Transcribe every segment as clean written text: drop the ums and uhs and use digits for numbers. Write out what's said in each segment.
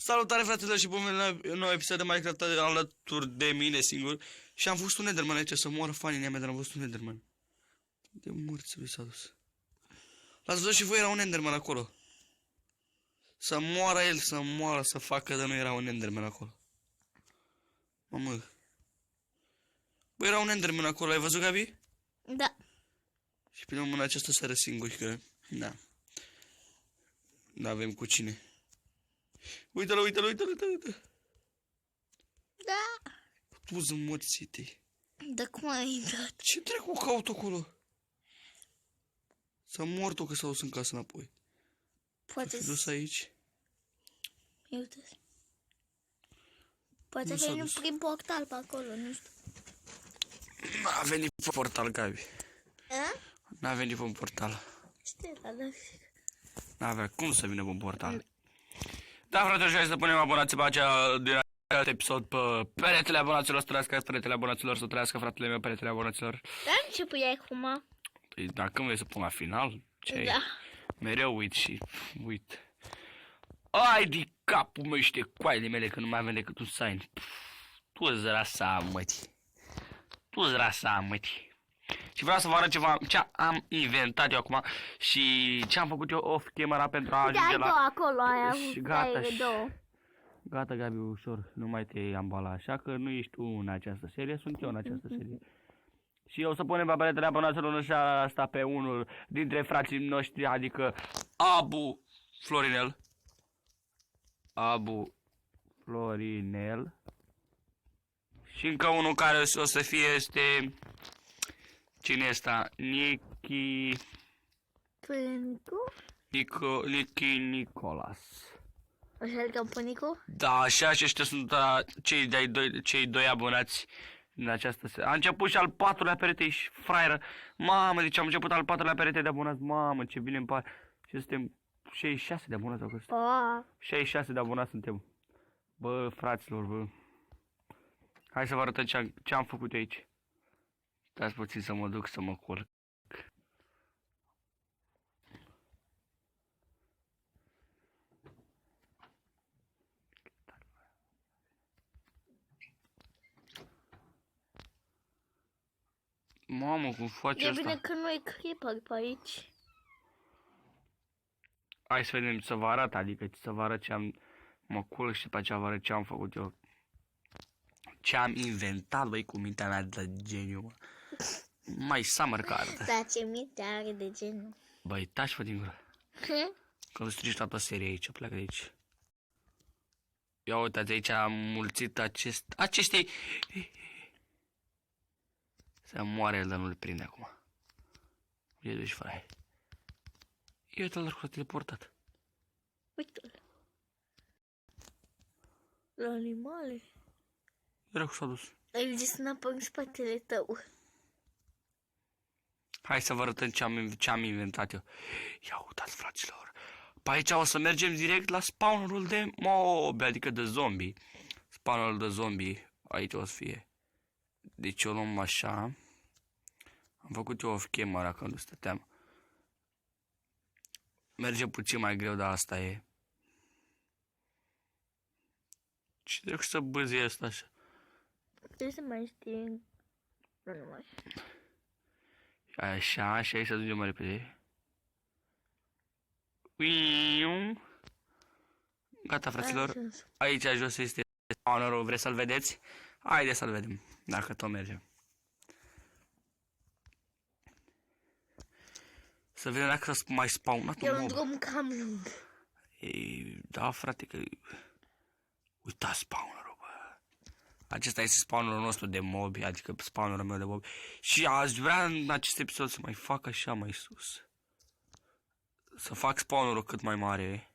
Salutare fraților și bun venit la un nou episod de Minecraft alături de mine singur. Și am văzut un Enderman aici, să moară fanii mea, dar am văzut un Enderman. De morți lui s-a dus. L-ați văzut și voi, era un Enderman acolo. Să moară el, să moară, să facă de nu era un Enderman acolo. Mamă. Bă, era un Enderman acolo, ai văzut, Gabi? Da. Și pe mâna aceasta seară singuri, că... Da. N-avem cu cine. Uite-l, uite-l, uite-l, uite-l. Da. Tu zămorțite. Dar cum ai intrat? Ce dracu caut acolo? S-a mort-o că s-a dus în casă înapoi. Poate S-a dus aici. uite. Poate Nu că s-a e dus. prin portal pe acolo, nu știu. N-a venit pe portal, Gabi. A? N-a venit pe un portal. Știu, dar da. N-avea cum să vină pe un portal. Da, frate, și hai să punem abonații pe acea din acest episod pe peretele abonaților, să trăiască peretele abonaților, să trăiască fratele meu peretele abonaților. Dar ce pui acum? Păi dacă vrei să pun la final, ce ai? Da. Mereu uit și uit. Ai de capul meu și de coaile mele că nu mai avem decât un sign. Tu-ți rasa, mătii. Tu-ți rasa, mătii. Și vreau să vă arăt ceva, ce am inventat eu acum și ce am făcut eu off camera pentru a ajunge la... acolo, aia Și gata, gata, Gabi, ușor, nu mai te ambala, așa că nu ești tu în această serie, sunt eu în această serie. Și eu o să punem pe peretele abonaților și asta pe unul dintre frații noștri, adică Abu Florinel. Abu Florinel. Și încă unul care o să fie este... Cine este ăsta? Nichi Nicolas. Așa îl cam Punicu? Da, și aceștia sunt cei doi abonați în această serie. A început și al patrulea perete, ești fraieră. Mamă, deci am început al patrulea perete de abonați. Mamă, ce bine îmi pare. Și suntem 66 de abonați acolo. 66 de abonați suntem. Bă, fraților, bă. Hai să vă arătăm ce am făcut aici. Stați puțin să mă duc să mă culc. Mamă, cum face E asta? bine că nu e creeper pe aici. Hai să vedem, să vă arăt, adică să vă arăt ce am... Mă culc și după aceea vă arăt ce am făcut eu. Ce am inventat, băi, cu mintea mea de geniu, mă. Mai summer card. Da, ce minte are de genul. Băi, taci-vă din gură. Că nu strici toată seria aici, pleacă de aici. Ia uitați, aici am mulțit acestei... Să moare el, dar nu-l prinde acum. E duci, frate. Uite-l, dar cu teleportat. Uite-l. La animale. Dracu s-a dus. Ai zis înapoi în spatele tău. Hai să vă arătăm ce am inventat eu. Ia uitați, fraților. Pe aici o să mergem direct la spawnerul de mobi, adică de zombie. Spawnerul de zombie. Aici o să fie. Deci o luăm așa. Am făcut eu off camera când nu stăteam. Merge puțin mai greu, dar asta e. Ce trebuie să băzie asta așa? Trebuie să mai știi. Nu mai. Așa, și aici să ajungem mai repede. Uium. Gata, fraților. Aici jos este spawnerul. Vreți să-l vedeți? Haide să-l vedem, dacă tot mergem. Să vedem dacă s-a mai spawnat E un un mob. drum cam lung. Ei, da, frate, că... Uitați spawnerul, bă. Acesta este spawnerul nostru de mobi, adică spawnerul meu de mobi. Și aș vrea în acest episod să mai fac așa mai sus. Să fac spawnerul cât mai mare.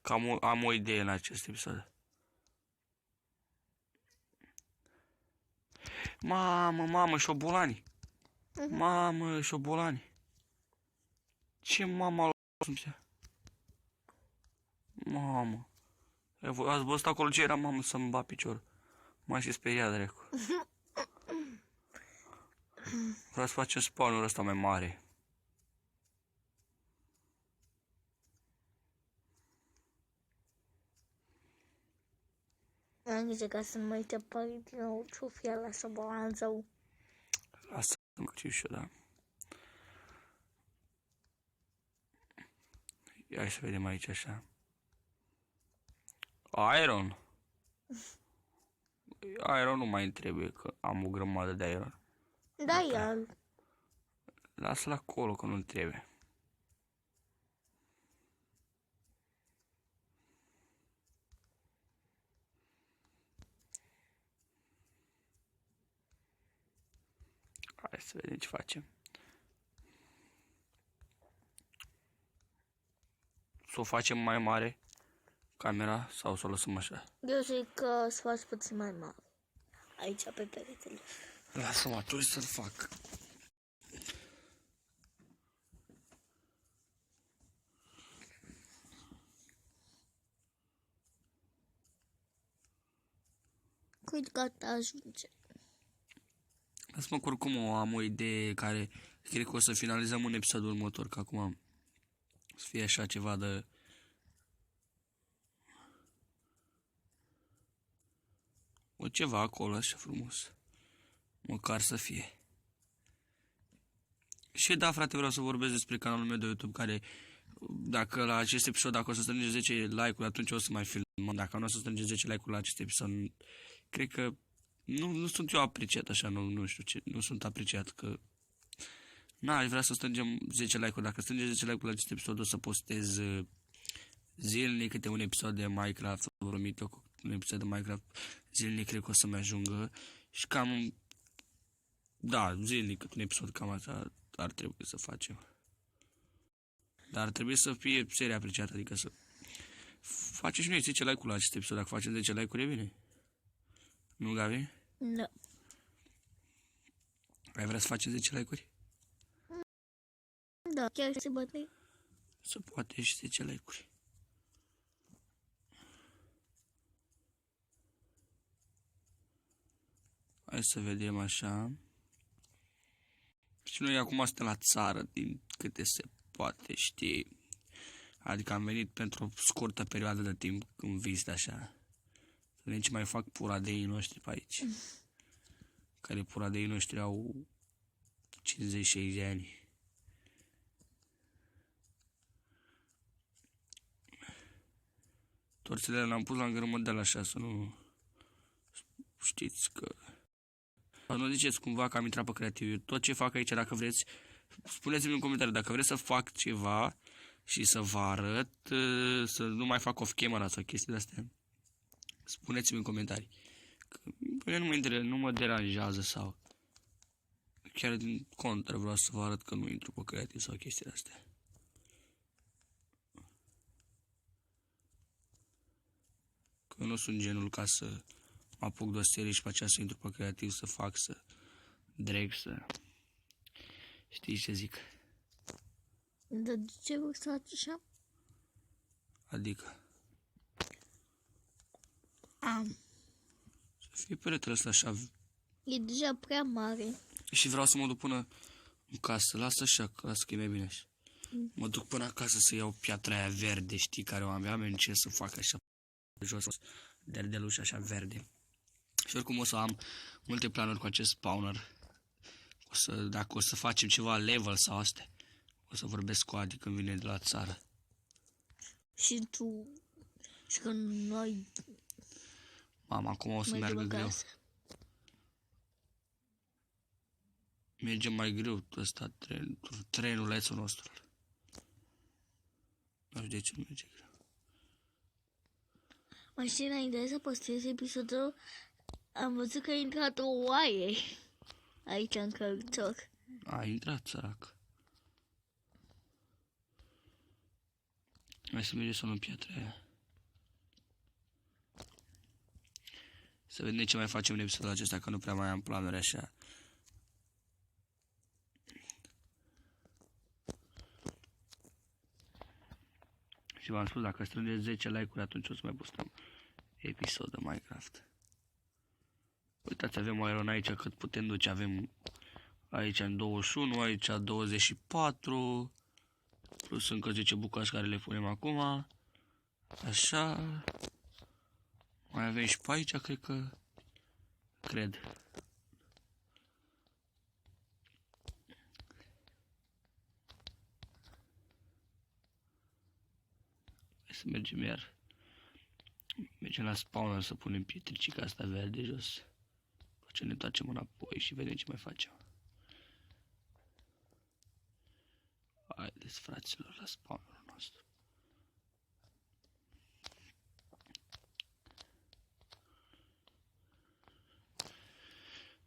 Că am o idee în acest episod. Mamă, șobolani. Mamă, șobolani. Ce mama l-a... Mamă. Ați văzut acolo ce era, mamă, să-mi bat picior. M-am și speriat, dracu. Vreau să facem spawnul ăsta mai mare. Am zis ca să nu mai te apari din nou ce-o fi ala să balanțau. Lasă-mă că și eu, da. Ia să vedem aici așa. Iron. Iron nu mai trebuie, că am o grămadă de iron. Da, el. Lasă-l acolo, că nu trebuie. Hai să vedem ce facem. Să o facem mai mare camera sau să o lăsăm așa? Eu zic că să faci puțin mai mare. Aici, pe peretele. Lasă-mă atunci să-l fac. Cred că gata ajunge. Lasă-mă că oricum am o idee care cred că o să finalizăm în episodul următor, că acum să fie așa ceva de... O ceva acolo așa frumos. Măcar să fie. Și da, frate, vreau să vorbesc despre canalul meu de YouTube care, dacă la acest episod, dacă o să strânge 10 like-uri, atunci o să mai filmăm. Dacă nu o să strânge 10 like-uri la acest episod, cred că nu sunt eu apreciat așa, nu știu ce, nu sunt apreciat că... Aș vrea să strângem 10 like-uri. Dacă strângem 10 like-uri la acest episod, o să postez zilnic câte un episod de Minecraft, să vă promit eu, un episod de Minecraft zilnic cred că o să mai ajungă și cam, da, zilnic câte un episod, cam asta ar trebui să facem. Dar ar trebui să fie serie apreciată, adică să facem și noi 10 like-uri la acest episod. Dacă facem 10 like-uri e bine. Nu, Gabi? Da. Ai vrea să facem 10 like-uri? Da, chiar se bate. Să poate și 10 like-uri. Hai să vedem așa. Și noi acum suntem la țară, din câte se poate ști. Adică am venit pentru o scurtă perioadă de timp în vizită așa. Să vedem ce mai fac puradeii noștri pe aici. Care puradeii noștri au 50-60 de ani. Torțele le-am pus la îngrămădeală așa, să nu știți că... Nu ziceți cumva că am intrat pe creativ. Eu tot ce fac aici, dacă vreți, spuneți-mi în comentarii. Dacă vreți să fac ceva și să vă arăt, să nu mai fac off-camera sau chestii de-astea, spuneți-mi în comentarii. Că nu mă deranjează sau... Chiar din contră vreau să vă arăt că nu intru pe creativ sau chestii de-astea. Că eu nu sunt genul ca să mă apuc de o serie și pe aceea să intru pe creativ, să fac, să drag, să... Știi ce zic? Dar de ce vă să faci așa? Adică Am. să fie peretele ăsta așa. E deja prea mare. Și vreau să mă duc până în casă. Lasă așa, lasă că e mai bine așa. Mă duc până acasă să iau piatra aia verde, știi, care o am. Am ce să fac așa jos, derdeluș așa verde. Și oricum o să am multe planuri cu acest spawner. Dacă o să facem ceva level sau astea, o să vorbesc cu Adi când vine de la țară. Și tu... Și că noi... Mama, acum o să meargă greu. Merge mai greu ăsta, trenulețul nostru. Nu știu de ce nu merge greu. Mai știi, înainte să postez episodul, am văzut că a intrat o oaie aici în căruțor. A intrat, sărac. Hai să mergem să luăm piatra aia. Să vedem ce mai facem în episodul acesta, că nu prea mai am planuri așa. Și v-am spus, dacă strângeți 10 like-uri, atunci o să mai postăm episod de Minecraft. Uitați, avem o iron aici cât putem duce. Avem aici în 21, aici 24, plus încă 10 bucăți care le punem acum. Așa. Mai avem și pe aici, cred că... Cred. Hai să mergem iar. Mergem la spawner să punem pietricica asta verde jos. După ce ne întoarcem înapoi și vedem ce mai facem. Haideți, fraților, la spawnerul nostru.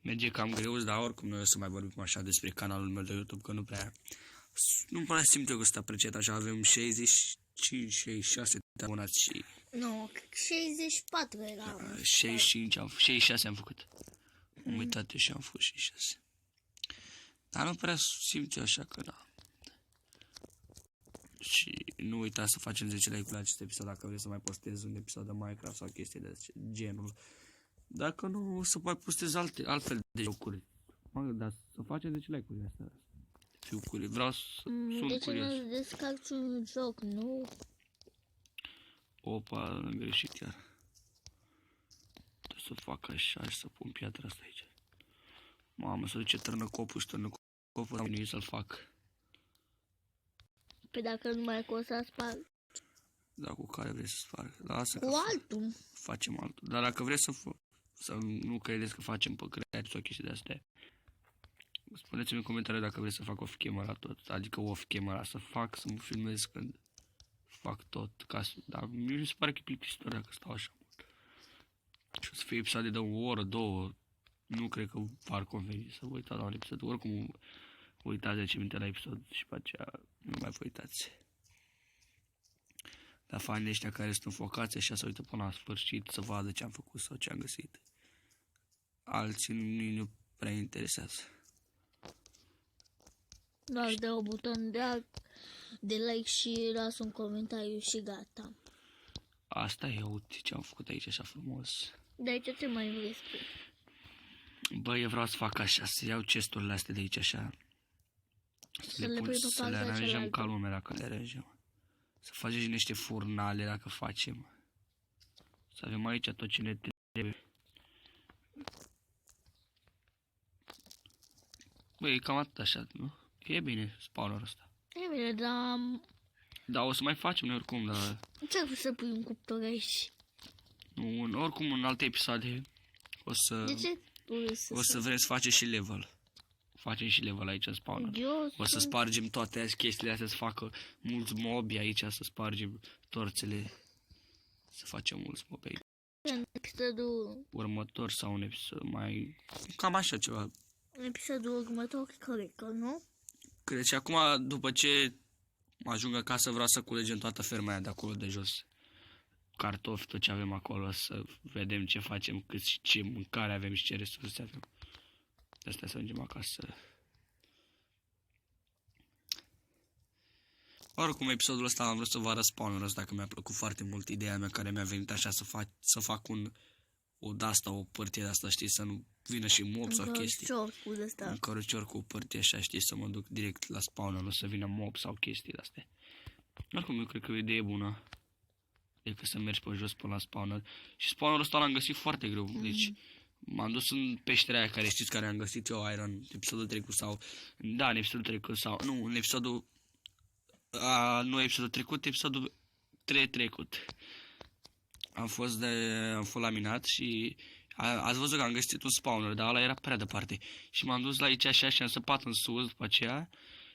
Merge cam greu, dar oricum noi o să mai vorbim așa despre canalul meu de YouTube, că nu prea simt eu că sunt apreciat așa. Avem 65, 66 de abonați și... Nu, 64 era. 66 am făcut. Am uitat eu și am făcut 66. Dar nu prea simt eu așa că da. Și nu uitați să facem 10 like-uri la acest episod dacă vreți să mai postez un episod de Minecraft sau chestii de genul. Dacă nu, o să mai postez altfel de jocuri. Dar să facem 10 like-uri de astea. Fiu curios, vreau să sunt curios. De ce nu descarci un joc, nu? Opa, am greșit chiar. Trebuie să fac așa și să pun piatra asta aici. Mamă, să duce târnăcopul și târnăcopul am venit să-l fac. Pe dacă nu mai o să sparg. Da, cu care vrei să sparg? Lasă Cu altul. Facem altul. Dar dacă vreți să nu credeți că facem pe creații sau chestii de astea, spuneți-mi în comentarii dacă vreți să fac off-camera tot. Adică off-camera să fac, să mă filmez când fac tot. Dar mi se pare că e plictisitor dacă stau așa mult. Și o să fie episoade de o oră, două. Nu cred că v-ar conveni să vă uitați la un episod. Oricum uitați 10 minute la episod și pe aceea nu mai vă uitați. Dar fanii ăștia care sunt înfocați așa să uită până la sfârșit să vadă ce am făcut sau ce am găsit. Alții nu prea interesează. Doar dă un buton de like și lasă un comentariu și gata. Asta e, uite ce am făcut aici așa frumos. Dar ce mai vrei tu? Bă, eu vreau să fac așa, să iau chesturile astea de aici așa. Să le pun, să le aranjăm ca lumea dacă le aranjăm. Să facem și niște furnale dacă facem. Să avem aici tot ce ne trebuie. Băi, e cam atât așa, nu? E bine spawnerul ăsta. E bine, dar... Da, o să mai facem noi oricum, dar... Ce ai vrut să pui un cuptor aici? Nu, oricum în alte episoade o să... De ce? O să vrem să facem și level. Facem și level aici în spawner. O să spargem toate chestiile astea, să facă mulți mobi aici, să spargem torțele. Să facem mulți mobi aici. În episodul... Următor sau un episod mai... Cam așa ceva. În episodul următor, cred că, nu? Cred și acum, după ce ajung acasă, vreau să culegem toată ferma aia de acolo de jos. Cartofi, tot ce avem acolo, să vedem ce facem, cât și ce mâncare avem și ce resurse avem. De asta să ajungem acasă. Oricum, episodul ăsta am vrut să vă arăt spawnerul ăsta, că mi-a plăcut foarte mult ideea mea care mi-a venit așa să fac o de-asta, o părtie de asta, știi, să nu vină și mob sau chestii. Un cărucior cu o părtie așa, știi, să mă duc direct la spawner, nu să vină mob sau chestii de astea. Oricum, eu cred că e o idee bună. Decât să mergi pe jos până la spawner. Și spawnerul ăsta l-am găsit foarte greu. Deci m-am dus în peștera aia care știți care am găsit eu Iron în episodul trecut sau... Da, în episodul trecut sau... Nu, în episodul... nu episodul trecut, episodul trecut. Am fost la minat și... Ați văzut că am găsit un spawner, dar ăla era prea departe. Și m-am dus la aici așa și am săpat în sus după aceea.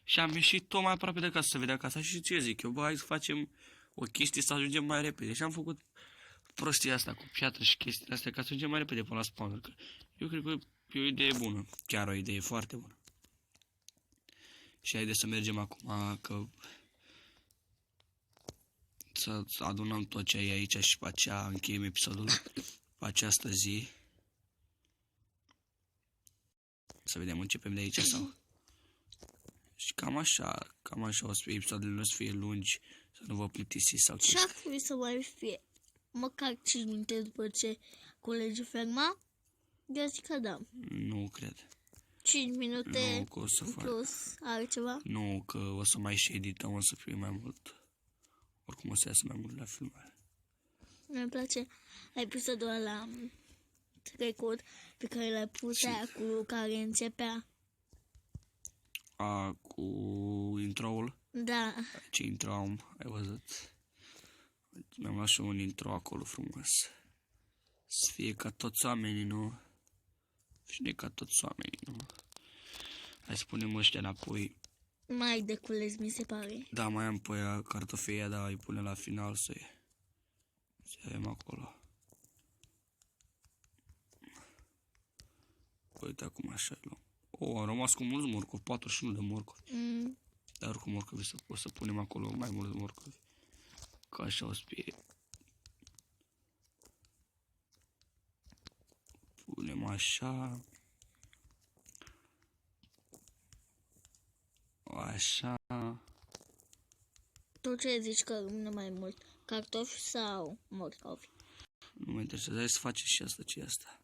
Și am ieșit tot mai aproape de casă să vedea casa. Și ce zic eu, bă, hai să facem o chestie să ajungem mai repede. Și am făcut prostia asta cu piatră și chestiile astea ca să ajungem mai repede până la spawner. Că eu cred că e o idee bună. Chiar o idee foarte bună. Și haideți să mergem acum că... Să adunăm tot ce e aici și pe aceea încheiem episodul pe această zi. Să vedem, începem de aici sau... Și cam așa o să fie episoadele nu să fie lungi, să nu vă plictisiți sau ce. Și ar trebui să mai fie măcar 5 minute după ce culegi ferma? Eu zic că da. Nu cred. 5 minute nu, că o să plus altceva? Nu, că o să mai și edităm, o să fie mai mult. Oricum o să iasă mai mult la filmare. Mi-mi place episodul ăla trecut pe care l-ai pus aia cu care începea. Cu intro-ul. Da. Ce intro am, ai văzut? Mi-am luat și un intro acolo frumos. Să fie ca toți oamenii, nu? Și ne ca toți oamenii, nu? Hai să punem ăștia înapoi. Mai de cules, mi se pare. Da, mai am pe aia cartofia, dar îi punem la final să avem acolo. Uite acum așa e luăm. Am rămas cu mulți morcovi, 41 de morcovi. Dar oricum morcovi o să punem acolo mai mulți morcovi. Ca așa o să fie. Punem așa. Așa. Tu ce zici că rămâne mai mult? Cartofi sau morcovi? Nu mă interesează, hai să facem și asta, ce e asta?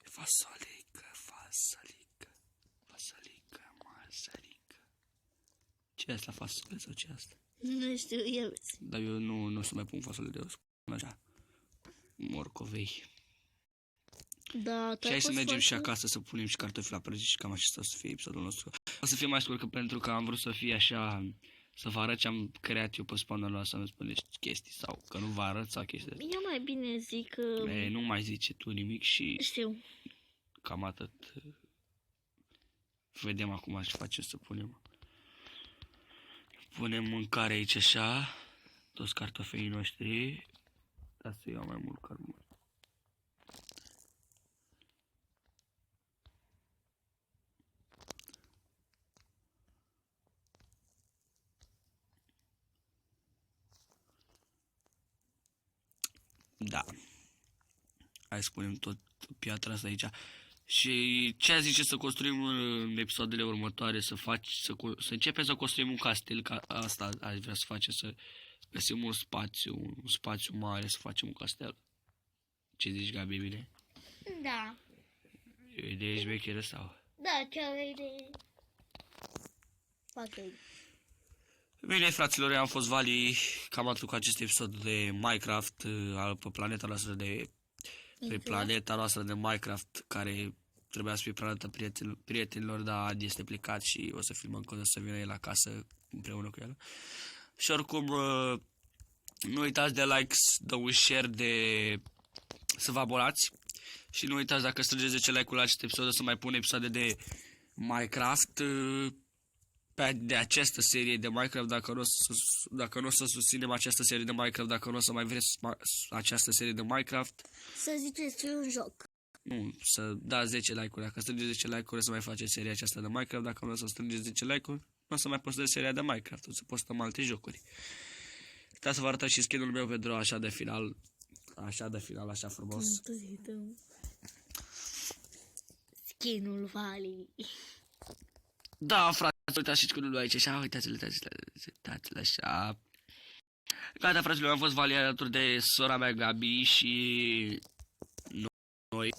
Fasolică, fasolică, fasolică, masărică. Ce e asta, fasole sau ce e asta? Nu știu eu. Dar eu nu o să mai pun fasole de o spun așa. Morcovei. Da, Și hai să mergem și acasă să punem și cartofi la prăjit și cam așa o să fie episodul nostru. O să fie mai scurt pentru că am vrut să fie așa, să vă arăt ce am creat eu pe spanul ăla, să nu spuneți chestii sau că nu vă arăt sau chestii. Eu mai bine zic că... Nu mai zice tu nimic și Știu. cam atât. Vedem acum ce facem să punem. Punem mâncare aici așa, toți cartofii noștri, dar să iau mai mult carbon. Da. Hai să punem tot piatra asta aici. Și ce zice să construim în episoadele următoare, să începem să construim un castel, ca asta aș vrea să facem, să găsim un spațiu mare, să facem un castel. Ce zici, Gabi, bine? Da. E o idee șmecheră sau? Da, chiar e de... Foarte. Bine, fraților, eu am fost Vali, cam atât cu acest episod de Minecraft, pe planeta noastră de Minecraft, care trebuia să fie planeta prietenilor, dar este plecat și o să filmăm când o să vină el acasă împreună cu el. Și oricum, nu uitați de likes, de un share, să vă abonați. Și nu uitați, dacă strângeți 10 like-uri la acest episod, o să mai pun episoade de Minecraft, de această serie de Minecraft, dacă nu o să susținem această serie de Minecraft, dacă nu o să mai vreți această serie de Minecraft. Să ziceți un joc. Nu, să dați 10 like-uri. Dacă strângeți 10 like-uri, o să mai faceți seria aceasta de Minecraft. Dacă nu o să strângeți 10 like-uri, nu o să mai postez seria de Minecraft. O să postăm alte jocuri. Uitați să vă arăt și skin-ul meu pentru așa de final. Așa frumos. Skin-ul Vali. Da, frate, uitați și skin-ul lui aici. Așa, uitați-l așa. Gata, fraților, am fost Vali alături de sora mea Gabi și noi